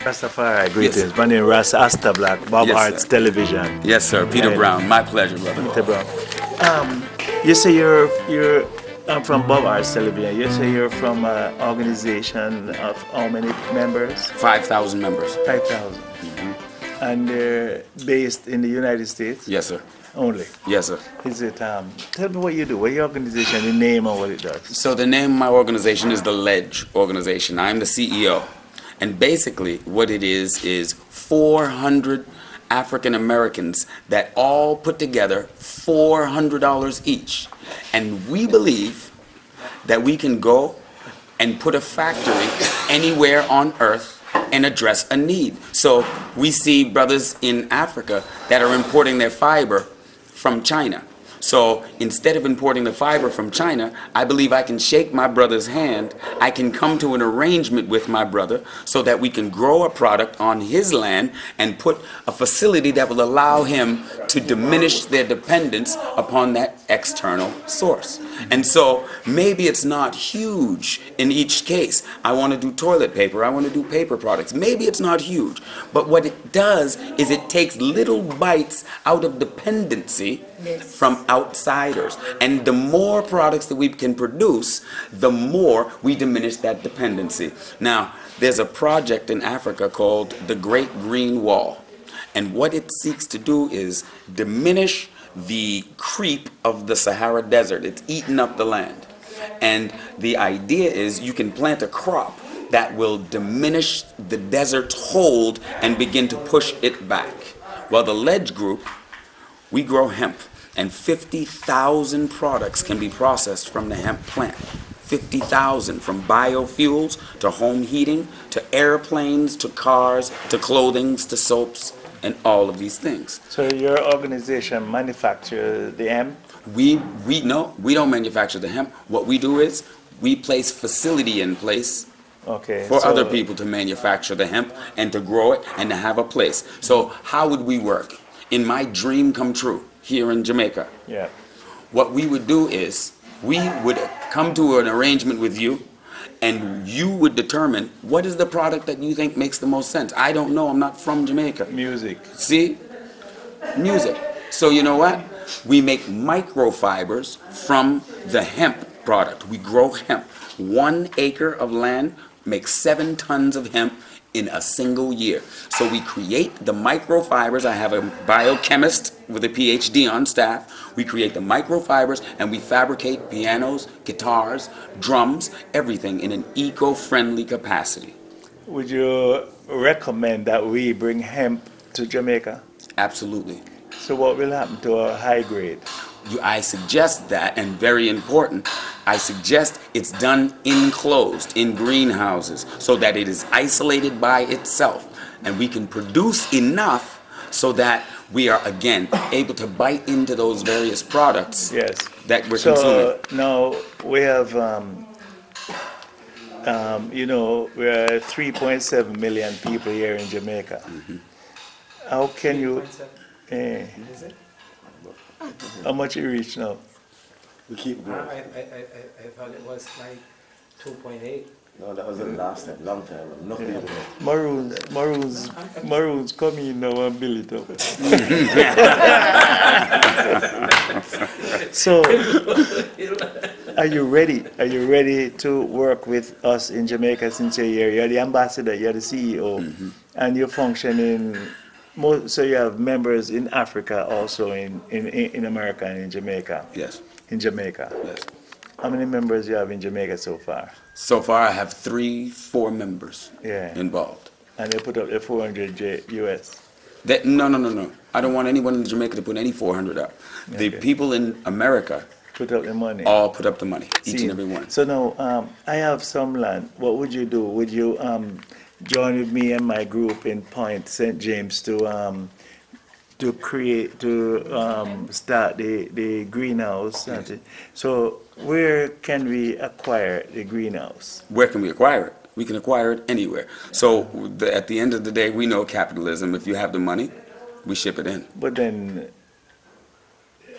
Rastafari, Yes, greetings. sir. My name is Ras Asta Black, Bob Yes, Arts sir. Television. Yes, sir. Peter Right. Brown. My pleasure, brother. Peter Brown. You say you're I'm from Bob Arts Television. You say you're from an organization of how many members? 5,000 members. 5,000. And they're based in the United States Yes, sir. only. Yes, sir. Is it? Tell me what you do. What your organization, the name, and what it does. So the name of my organization is the Ledge Organization. I'm the CEO. And basically what it is 400 African Americans that all put together $400 each. And we believe that we can go and put a factory anywhere on earth and address a need. So we see brothers in Africa that are importing their fiber from China. So instead of importing the fiber from China, I believe I can shake my brother's hand. I can come to an arrangement with my brother so that we can grow a product on his land and put a facility that will allow him to diminish their dependence upon that external source. And so maybe it's not huge in each case. I want to do toilet paper. I want to do paper products. Maybe it's not huge. But what it does is it takes little bites out of dependency from outsiders. And the more products that we can produce, the more we diminish that dependency. Now, there's a project in Africa called the Great Green Wall. And what it seeks to do is diminish the creep of the Sahara Desert. It's eating up the land. And the idea is you can plant a crop that will diminish the desert's hold and begin to push it back. Well, the Ledge Group, we grow hemp. And 50,000 products can be processed from the hemp plant. 50,000, from biofuels to home heating, to airplanes, to cars, to clothing, to soaps, and all of these things. So your organization manufactures the hemp? No, we don't manufacture the hemp. What we do is we place facility in place for other people to manufacture the hemp and to grow it and to have a place. So how would we work? In my dream come true, here in Jamaica. Yeah. What we would do is we would come to an arrangement with you and you would determine what is the product that you think makes the most sense. I don't know, I'm not from Jamaica. Music. See? Music. So you know what? We make microfibers from the hemp product. We grow hemp. 1 acre of land makes 7 tons of hemp in a single year. So we create the microfibers. I have a biochemist with a PhD on staff. We create the microfibers and we fabricate pianos, guitars, drums, everything in an eco-friendly capacity. Would you recommend that we bring hemp to Jamaica? Absolutely. So what will happen to our high grade? I suggest that, and very important, I suggest it's done enclosed in greenhouses so that it is isolated by itself and we can produce enough so that we are again able to bite into those various products that we're consuming. Now we have we are 3.7 million people here in Jamaica. How can you how much you reach now? We keep going. I thought it was like 2.8. No, that was the last time, long time. Nothing. Maroons come in now and build it up. So, are you ready? Are you ready to work with us in Jamaica since you're here? You're the ambassador, you're the CEO, and you function in. So you have members in Africa, also in America and in Jamaica. Yes. In Jamaica. Yes. How many members you have in Jamaica so far? So far I have 4 members involved. And they put up the 400 US. No. I don't want anyone in Jamaica to put any 400 up. The people in America put up the money. All put up the money, each and every one. So now, I have some land. What would you do? Would you join with me and my group in Point St. James to start the greenhouse? Yes. So where can we acquire the greenhouse? Where can we acquire it? We can acquire it anywhere. So at the end of the day, we know capitalism. If you have the money, we ship it in. But then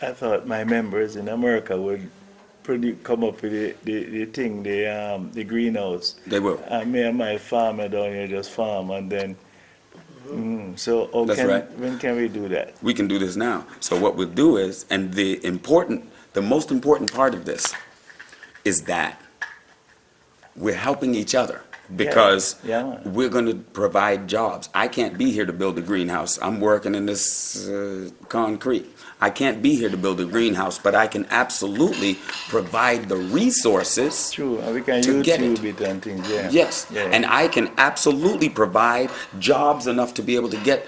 I thought my members in America would come up with the thing, the greenhouse. They will. Me and my farmer down here just farm, and then. So That's right. when can we do that? We can do this now. So what we'll do is, and the most important part of this is that we're helping each other because Yeah, man. we're going to provide jobs. I can't be here to build a greenhouse. I'm working in this concrete. I can't be here to build a greenhouse, but I can absolutely provide the resources. True, and we can To get YouTube it and things, yeah. Yes, Yeah. and I can absolutely provide jobs enough to be able to get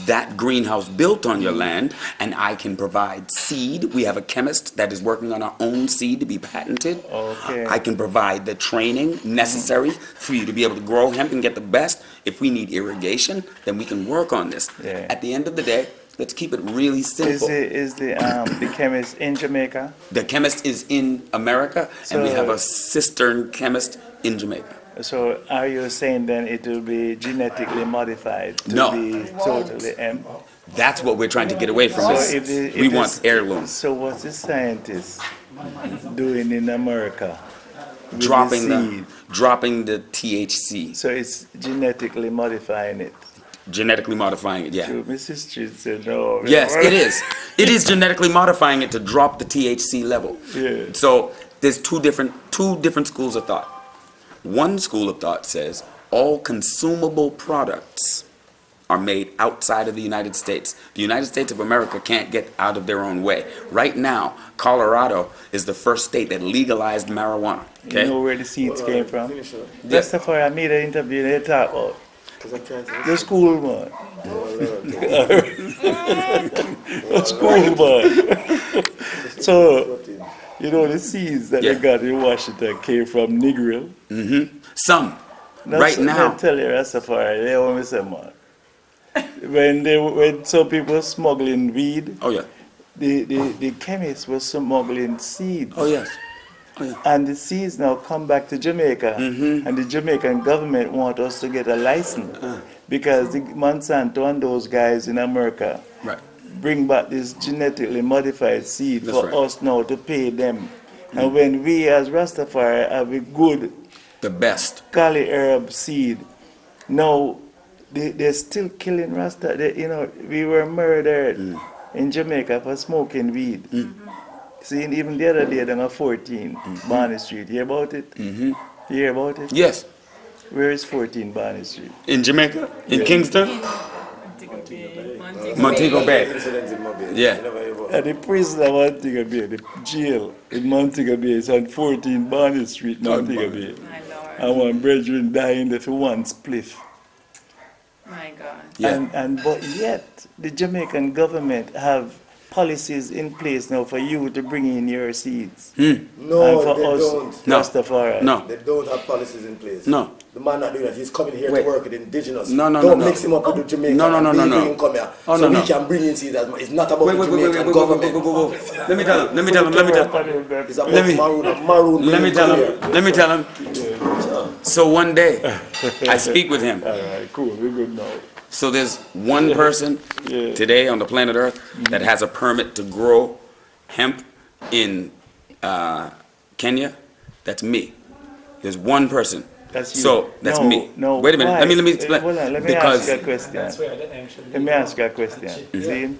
that greenhouse built on your land, and I can provide seed. We have a chemist that is working on our own seed to be patented. Okay. I can provide the training necessary for you to be able to grow hemp and get the best. If we need irrigation, then we can work on this. Yeah. At the end of the day, let's keep it really simple. Is the chemist in Jamaica? The chemist is in America, and we So- have a cistern chemist in Jamaica. So are you saying then it will be genetically modified to No. be totally hemp? That's what we're trying to get away from. So This. if the- We if want this- heirlooms. So what's the scientists doing in America? With dropping the the seed? dropping the THC, So it's genetically modifying it. genetically modifying it. Yeah. So Mrs. Street said no. Yes, it is. It is genetically modifying it to drop the THC level. Yeah. So there's two different schools of thought. One school of thought says all consumable products are made outside of the United States. The United States of America can't get out of their own way. Right now, Colorado is the first state that legalized marijuana. Okay? You know where the seeds came from? Finish it. Just before I made an interview, they talk about Because I'm trying to the school man. The school man. So, you know, the seeds that Yeah. they got in Washington came from Negril. Some. Right now. I tell you, Rastafari, they always say, man. When some people were smuggling weed, Oh yeah. the chemists were smuggling seeds. Oh yes. Oh yeah. And the seeds now come back to Jamaica, and the Jamaican government want us to get a license because the Monsanto and those guys in America Right. bring back this genetically modified seed That's for right. us now to pay them. And when we as Rastafari have a good The best. Cali herb seed, now they're still killing Rasta. You know, we were murdered in Jamaica for smoking weed. See, even the other day, down at 14 Barney Street. You hear about it? You hear about it? Yes. Where is 14 Barney Street? In Jamaica? In Kingston? Montego Bay. incidents in Mobile. Yeah. You never hear about At the prison of Montego Bay, the jail in Montego Bay is on 14 Barney Street, Montego Bay. My Lord, And one brethren dying there for one spliff. my God. Yeah. But yet the Jamaican government have policies in place now for you to bring in your seeds. No, And for they us, don't. No. Rastafari. No. They don't have policies in place. No. The man not doing that. He's coming here Wait. to work with indigenous. No, no, don't no, mix no. him up with the Jamaican. No, no, no, and no, bring no. him come here. Oh, so no, we no. can bring in seeds. It's not about the Jamaican government. Let me tell him. Let me tell him. Let me tell him. It's about Let me- maroon. Let me bring tell come him. here. Let me tell him. So one day, I speak with him. All right, cool. We're good now. So there's one person Yeah. today on the planet Earth that has a permit to grow hemp in Kenya. That's me. There's one person. That's you. So that's No, me. no, Wait a minute. why? Let me explain. Hold on, let me Because ask you a question. That's where the name should be. Let me ask you a question. See?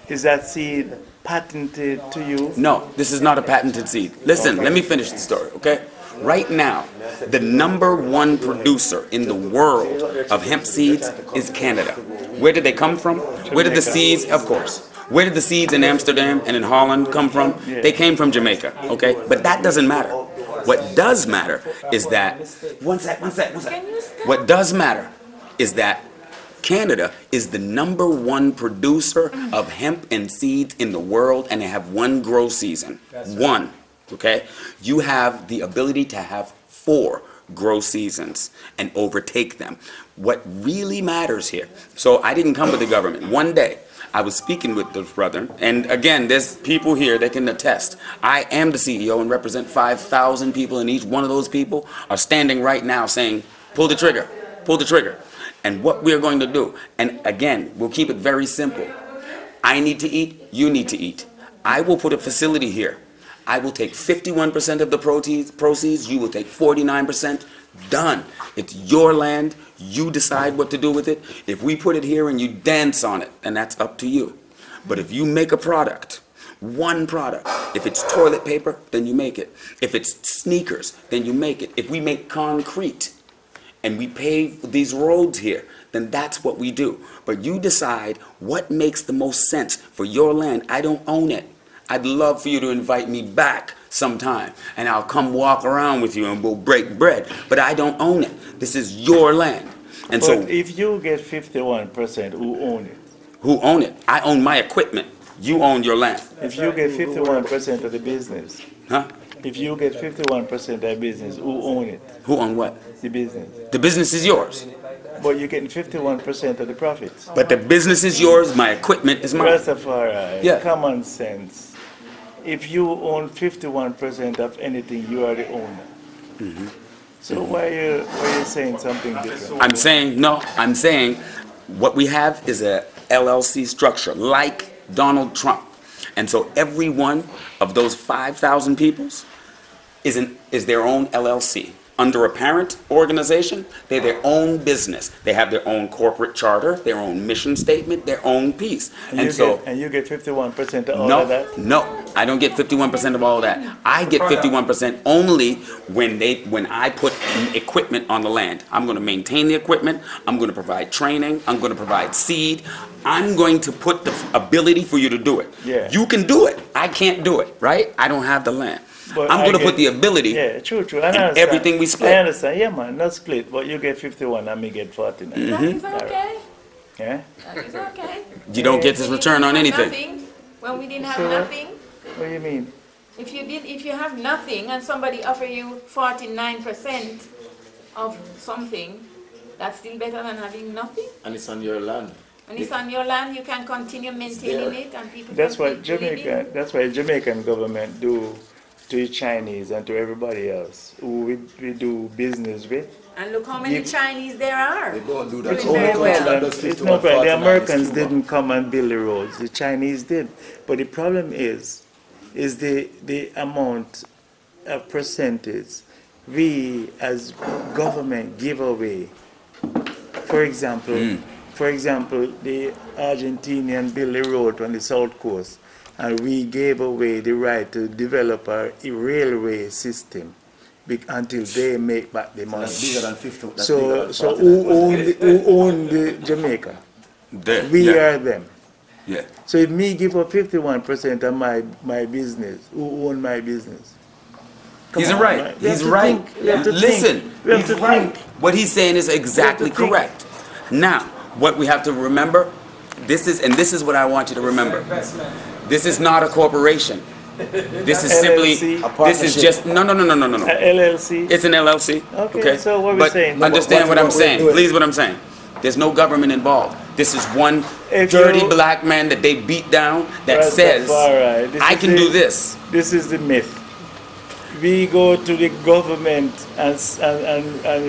Is that seed patented to you? no, this is not a patented seed. Listen, let me finish the story, okay? Right now, the number one producer in the world of hemp seeds is Canada. Where did they come from? Where did the seeds, of course, where did the seeds in Amsterdam and in Holland come from? They came from Jamaica, okay? But that doesn't matter. What does matter is that, one sec. What does matter is that Canada is the number one producer of hemp and seeds in the world, and they have one grow season. One, okay? You have the ability to have 4 grow seasons and overtake them. What really matters here, so I didn't come with the government. One day, I was speaking with this brother, and again, there's people here that can attest. I am the CEO and represent 5,000 people, and each one of those people are standing right now saying, pull the trigger, pull the trigger. And what we're going to do, and again, we'll keep it very simple. I need to eat, you need to eat. I will put a facility here. I will take 51% of the proceeds. You will take 49%. Done. It's your land. You decide what to do with it. If we put it here and you dance on it, then that's up to you. But if you make a product, one product, if it's toilet paper, then you make it. If it's sneakers, then you make it. If we make concrete and we pave these roads here, then that's what we do. But you decide what makes the most sense for your land. I don't own it. I'd love for you to invite me back sometime, and I'll come walk around with you and we'll break bread. But I don't own it. This is your land. And But so, if you get 51%, who own it? who own it? I own my equipment. You own your land. If you get 51% of the business, Huh? if you get 51% of the business, who own it? Who own what? The business. The business is yours. But you're getting 51% of the profits. But the business is yours, my equipment is mine. Rastafari, Yeah. common sense. If you own 51% of anything, you are the owner. So why are you saying something different? I'm saying what we have is a LLC structure, like Donald Trump. And so every one of those 5,000 peoples is their own LLC. Under a parent organization, they're their own business. They have their own corporate charter, their own mission statement, their own piece. And you get 51% of all of that? No, I don't get 51% of all of that. I get 51% only when I put equipment on the land. I'm going to maintain the equipment. I'm going to provide training. I'm going to provide seed. I'm going to put the ability for you to do it. Yeah. You can do it. I can't do it, right? I don't have the land. But I'm going to I put the get- ability. Yeah, true. I and understand. everything we split. I understand. Yeah, man, not split, but you get 51 and me get 49. That is okay. Yeah? That is okay. You don't get this return on We didn't have anything. nothing. When we didn't have So- nothing, What do you mean? if you have nothing and somebody offer you 49% of something, that's still better than having nothing. And it's on your land. When it's on your land, you can continue maintaining it and people That's can what keep living. That's why Jamaican government do to the Chinese and to everybody else who we do business with. And look how many Give- Chinese there are. They don't do that. It's Doing no very well. problem. Does It's 51, no problem. The 49 is Americans Cuba. didn't come and build the roads. The Chinese did. But the problem is the amount of percentage we as government give away. For example, the Argentinian built a road on the south coast, and we gave away the right to develop a railway system until they make back the money. That's bigger than 50. That's So, bigger than so 49. who own the Jamaica? There, We yeah, are them. yeah. So if me give up 51% of my business, who own my business? Come He's on, right. man. We have He's to right. think. We have to Listen, think. We have he's to right. think. What he's saying is exactly think. correct. Now, what we have to remember, this is what I want you to remember. This is not a corporation. This is simply, LLC? this is just, no. LLC? It's an LLC. Okay, so what we're But saying- understand what I'm what we're saying. doing. Please, what I'm saying. There's no government involved. This is one If dirty you- black man that they beat down that Rastafari, says, this I is can the- do this. This is the myth. We go to the government and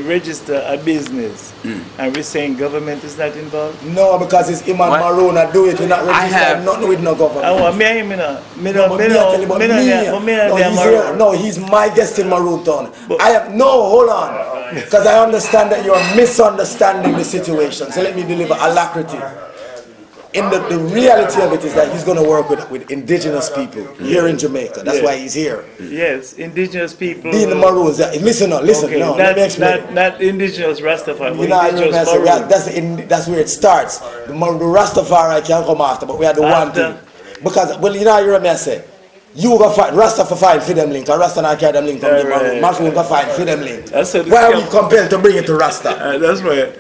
register a business, and we're saying government is not involved. No, because it's Iman What? Maroon that do it. You're not I have- registered nothing with no government. I want me, me no, me No, no, but me me, I tell you no, about me no, me. me no, No, me he's no, here. No, he's my guest in Maroon Town. But- I have no, hold on, because I understand that you are misunderstanding the situation. So let me deliver alacrity. In the reality of it is that he's going to work with indigenous people here in Jamaica. That's Yeah. why he's here. Yes, indigenous people. Being the Maroons, listen, no, listen, Okay, no, not, let me explain. not indigenous Rastafari, You but know, I indigenous remember, Maroon. that's where it starts. The Rastafari can come after, but we are the one After. thing. Because, well, you know, you remember I say, you go find Rasta for find for them link, and Rasta not carry them link from the Alright. Maroon. Maroon go find for them link. That's what the Why are we scam- compelled to bring it to Rasta?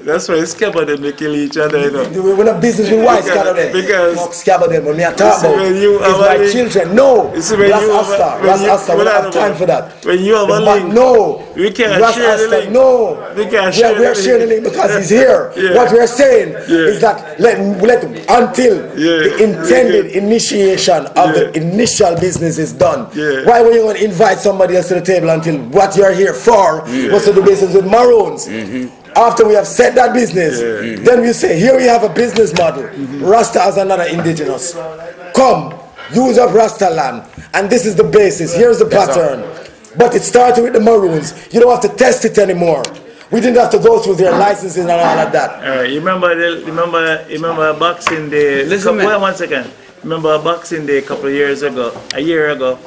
That's why scabbard them they kill each other, you know. We're not business with white Because- scabber them. because- Fuck scabber them, when me I talk see, about when you is have a my link- children. No, You see, when Ras you have a- Asta, when Ras you- Asta, we when don't I have time for that. when you have a link, no, we can't Ras share the Asta, link. no. We can't share the We're link. sharing the link because he's here. Yeah. What we're saying Yeah. is that let until the intended initiation of the initial business is done. Yeah. Why were you going to invite somebody else to the table until what you're here for was to do business with Maroons? After we have set that business, then we say, here we have a business model. Rasta as another indigenous. Come, use up Rasta land And this is the basis. Here's the pattern. But it started with the Maroons. You don't have to test it anymore. We didn't have to go through their licenses and all of that. You remember Boxing Day? Listen, wait 1 second. Remember Boxing Day a year ago,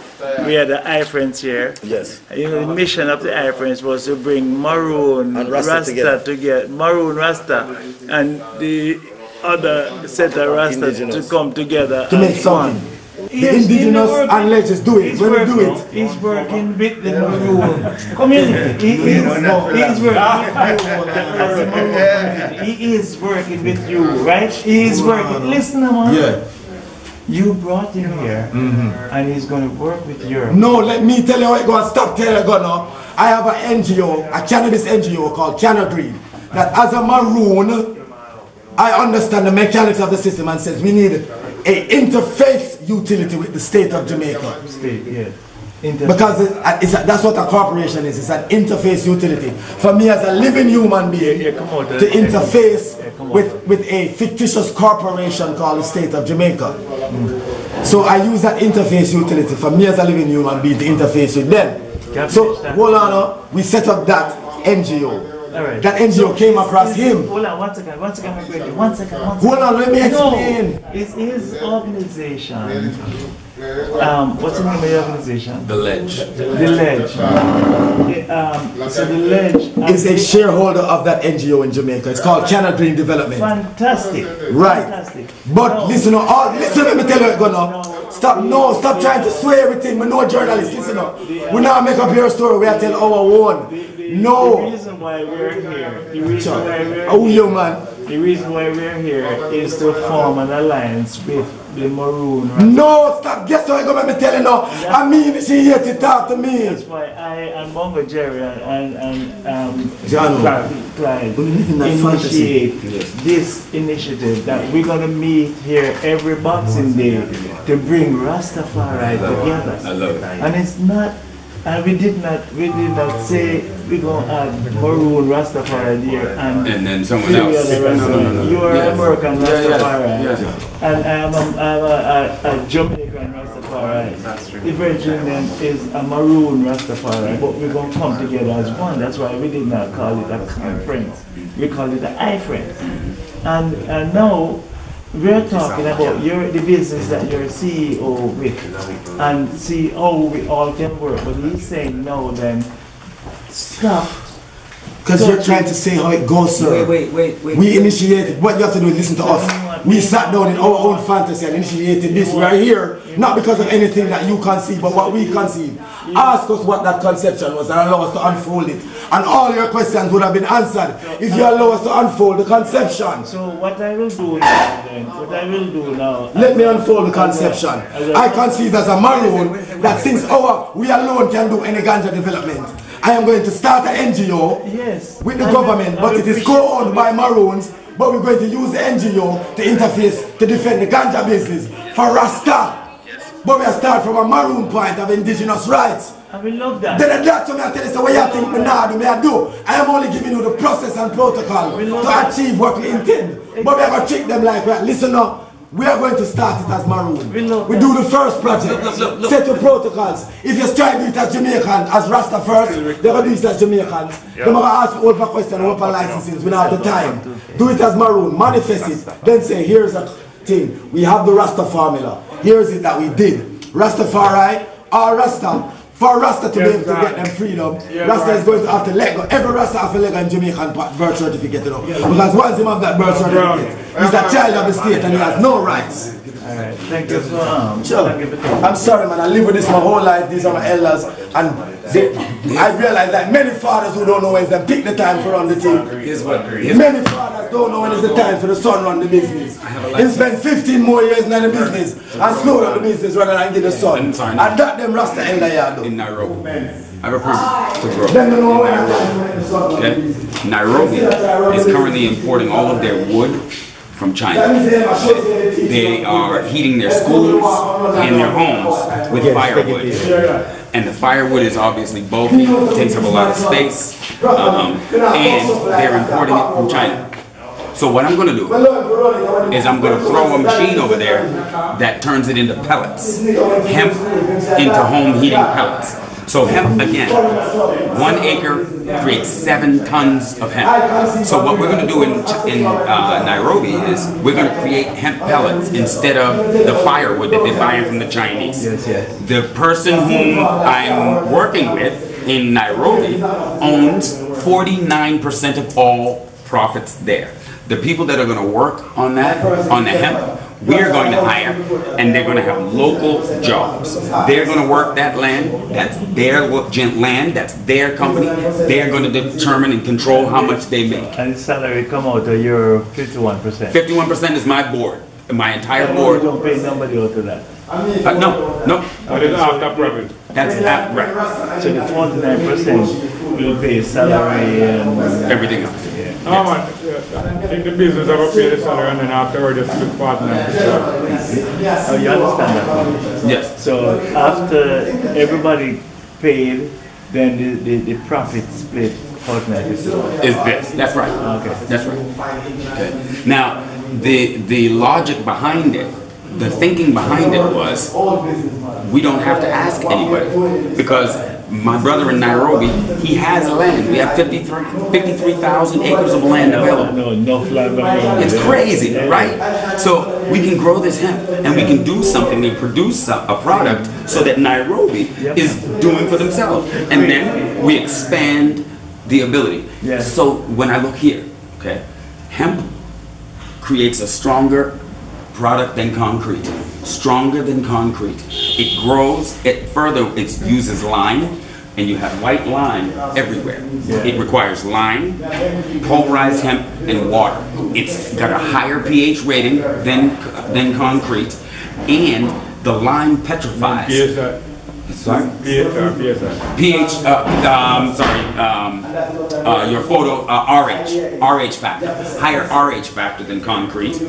we had the I-Friends here. Yes. You know, the mission of the I-Friends was to bring Maroon And Rasta together. Maroon Rasta and the other set of Rasta to come together To make something. The indigenous and let's do it. When we do it. He's working with the Maroon community. He's working. He is working with you, right? He is working. Listen, man. Yeah. You brought him here, and he's going to work with you. No, let me tell you how it goes. Stop telling you now. I have an NGO, a cannabis NGO called Canagreed. That as a Maroon, I understand the mechanics of the system and says we need an interface utility with the state of Jamaica. Because that's what a corporation is. It's an interface utility. For me as a living human being to interface with a fictitious corporation called the state of Jamaica. So I use that interface utility for me as a living human being to interface with them. So hold on, we set up that NGO. Right. That NGO came across him. Hold on, one second, my friend. One second. Hold on, let me explain. No, it's his organization. What's the name of the organization? The Ledge. The Ledge. So the Ledge is a shareholder of that NGO in Jamaica. It's called Canagreed Development. Fantastic. Right. Fantastic. But listen, let me tell you what's going on. Stop trying to sway everything. We're no journalists. Listen up. We now make up your story. We are telling our own. No. The reason why we're here. The reason why we're here is to form an alliance with the Maroon. No, stop. Guess what I'm going to tell you now? I mean, she here to talk to me. That's why I and Bongo Jerry and Clyde initiate this initiative that we're going to meet here every Boxing Day to bring Rastafari together. I love it. And it's not. And we did not say we're going to add Maroon Rastafari there and then someone else. No. You are American Rastafari. Yes. And I'm a Jamaican Rastafari. The virgin then is a Maroon Rastafari. But we're going to come together as one. That's why we did not call it a conference. We call it the I-Friends. And now, we're talking about the business that you're CEO with and see how we all can work. But he's saying no, then stop. Because you're trying to say how it goes, sir. Wait. We initiated. What you have to do is listen to us. We sat down in our own fantasy and initiated this right here. Not because of anything that you conceive, but what we conceive. Ask us what that conception was and allow us to unfold it. And all your questions would have been answered if you allow us to unfold the conception. So what I will do now, let me unfold the conception. I conceive as a Maroon that since we alone can do any ganja development. I am going to start an NGO with the government, but it is co-owned by Maroons, but we're going to use the NGO to interface to defend the ganja business for Rasta. But we are start from a Maroon point of indigenous rights. I will love that. Then that's what I tell you, so what you think me now do, me I do. I am only giving you the process and protocol to achieve what we intend. But we are going to treat them like that. Listen now. We are going to start it as Maroon. We do the first project. Look. Set the protocols. If you try to do it as Jamaican, as Rasta first, they're going to do it as Jamaicans. They're going to ask all the questions, open licenses without the time. Do it as Maroon. Manifest it. Then say, here's a thing. We have the Rasta formula. Here's it that we did. Rastafari or Rasta. For Rasta to be able to get them freedom, Rasta is going to have to let go. Every Rasta has to let go in Jamaican birth certificate. Because once he has that birth certificate, he's a child of the state and he has no rights. Alright, thank you so much. Sure. I'm sorry, man. I live with this my whole life. These are my elders. And I realize that many fathers who don't know when it's them pick the time for run the thing. Many fathers don't know when it's the time for the son run the business. He spent 15 more years in the business and slow down the business rather than get the son. And that them Rasta elder yard in Nairobi. I have a privilege to grow. Okay? Nairobi is currently importing all of their wood from China. They are heating their schools and their homes with firewood. And the firewood is obviously bulky, takes up a lot of space, and they're importing it from China. So what I'm going to do is I'm going to throw a machine over there that turns it into pellets. Hemp into home heating pellets. So hemp, again, 1 acre creates 7 tons of hemp. So what we're going to do in Nairobi is we're going to create hemp pellets instead of the firewood that they're buying from the Chinese. Yes, yes. The person whom I'm working with in Nairobi owns 49% of all profits there. The people that are going to work on that, on the hemp, we're going to hire, and they're going to have local jobs. They're going to work that land. That's their land. That's their company. They're going to determine and control how much they make. And the salary come out of your 51%. 51% is my board, my entire You board. don't pay nobody out of that. No. That is after profit. That's right. So the 49% will pay salary and Everything else. No, man, I think the business of a pay the salary and then afterward just split partner. Oh, you understand that? Yes. So after everybody paid, then the profit split fortnightly. Is this? That's right. Okay. That's right. Okay. Now, the logic behind it, the thinking behind it was, we don't have to ask anybody because my brother in Nairobi, he has land. We have 53,000 acres of land available. No, enough land. It's crazy, right? So we can grow this hemp and we can do something and produce a product so that Nairobi is doing for themselves. And then we expand the ability. Yes. So when I look here, okay, hemp creates a stronger product than concrete. Stronger than concrete. It grows, it uses lime, and you have white lime everywhere. It requires lime, pulverized hemp, and water. It's got a higher pH rating than concrete, and the lime petrifies. PSI. Sorry? PSI. pH, your photo, RH factor, higher RH factor than concrete,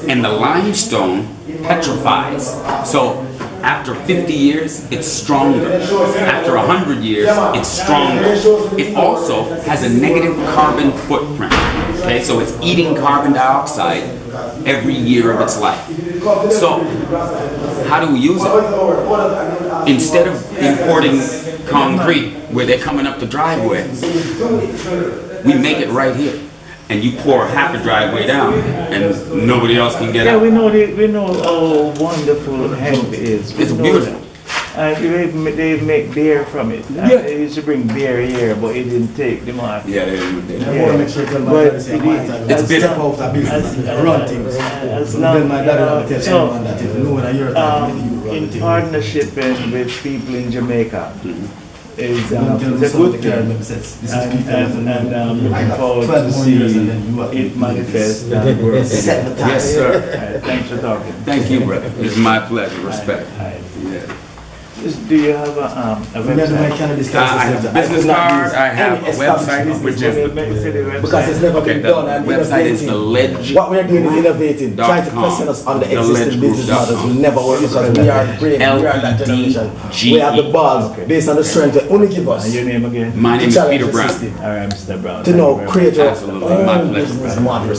and the limestone petrifies. So after 50 years, it's stronger. After 100 years, it's stronger. It also has a negative carbon footprint. Okay, so it's eating carbon dioxide every year of its life. So how do we use it? Instead of importing concrete where they're coming up the driveway, we make it right here. And you pour half a driveway down, and nobody else can get out. We know how wonderful hemp is. It's beautiful. And they make beer from it. Yeah. They used to bring beer here, but it didn't take the market. Yeah, they do. Yeah. But It's bitter. as long in partnership with people in Jamaica, is it's a good thing, and I'm looking forward to see it manifest and work. Yes, sir. Thanks for talking. Thank you, brother. It's my pleasure. Respect. Yeah. Do you have a website? I have a business card. I have a website, which is Because it's never okay. been The done. And website is the innovating. Ledge. What we're doing is innovating, trying to question us on the existing business models will never work because we are brain, we are that generation. We have the balls based on the strength that only give us. And your name again? My name is Peter Brown. All right, Mr. Brown. To know, create your Absolutely, my own pleasure. business models.